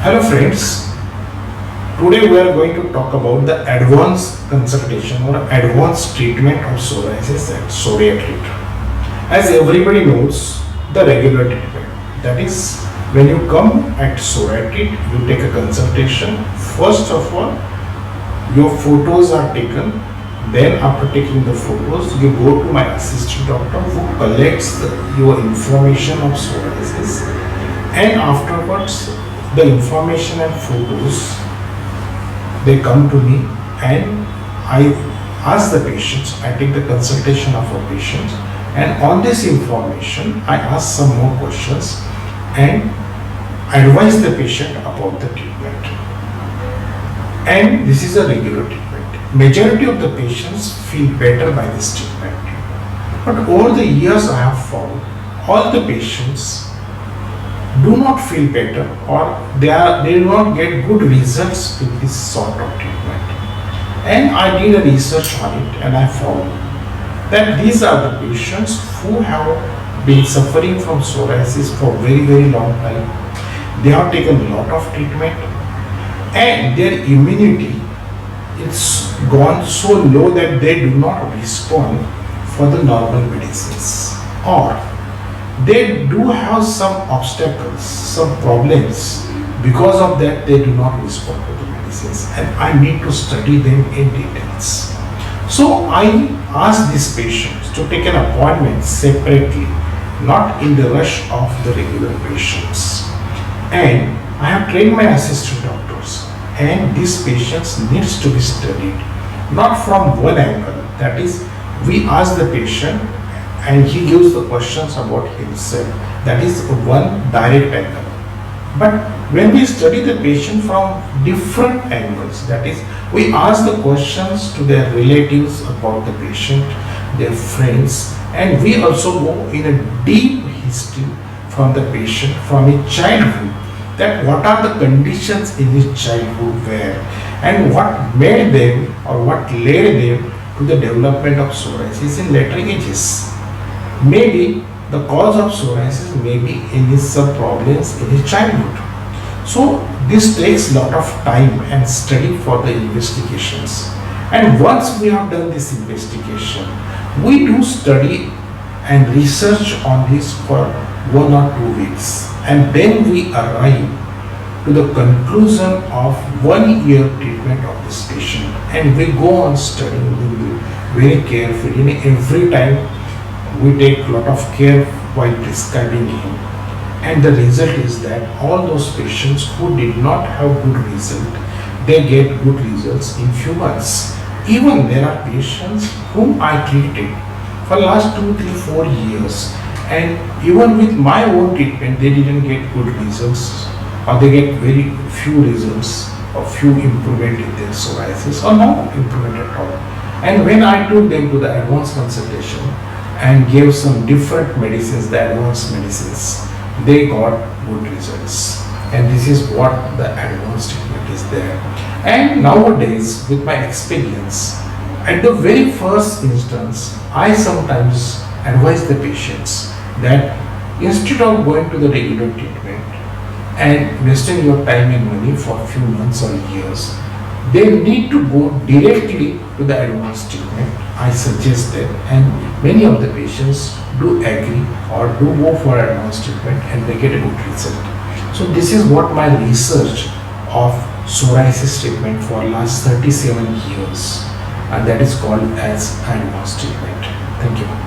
Hello friends, today we are going to talk about the advanced consultation or advanced treatment of psoriasis at Psoriatreat. As everybody knows, the regular treatment, that is when you come at Psoriatreat, you take a consultation. First of all, your photos are taken. Then after taking the photos, you go to my assistant doctor who collects your information of psoriasis, and afterwards the information and photos, they come to me and I ask the patients, I take the consultation of a patient, and on this information I ask some more questions and advise the patient about the treatment. And this is a regular treatment. Majority of the patients feel better by this treatment. But over the years I have found all the patients do not feel better, or they do not get good results with this sort of treatment. And I did a research on it and I found that these are the patients who have been suffering from psoriasis for very long time. They have taken a lot of treatment and their immunity, it's gone so low that they do not respond for the normal medicines, or they do have some obstacles, some problems. Because of that, they do not respond to the medicines, and I need to study them in details. So I ask these patients to take an appointment separately, not in the rush of the regular patients. And I have trained my assistant doctors, and these patients needs to be studied, not from one angle. That is, we ask the patient and he gives the questions about himself. That is one direct angle. But when we study the patient from different angles, that is, we ask the questions to their relatives about the patient, their friends, and we also go in a deep history from the patient, from his childhood, that what are the conditions in his childhood were, and what made them or what led them to the development of psoriasis in later ages. Maybe the cause of psoriasis may be in his some problems in his childhood. So this takes a lot of time and study for the investigations. And once we have done this investigation, we do study and research on this for 1 or 2 weeks. And then we arrive to the conclusion of 1 year treatment of this patient. And we go on studying very carefully. Every time we take a lot of care while prescribing him, and the result is that all those patients who did not have good result, they get good results in few months. Even there are patients whom I treated for last 2, 3, 4 years, and even with my own treatment they didn't get good results, or they get very few results or few improvement in their psoriasis, or no improvement at all. And when I took them to the advanced consultation and gave some different medicines, the advanced medicines, they got good results. And this is what the advanced treatment is there. And nowadays, with my experience, at the very first instance, I sometimes advise the patients that instead of going to the regular treatment and wasting your time and money for a few months or years, they need to go directly to the advanced treatment. I suggest that, and many of the patients do agree or do go for advanced treatment and they get a good result. So this is what my research of psoriasis treatment for last 37 years, and that is called as advanced treatment. Thank you.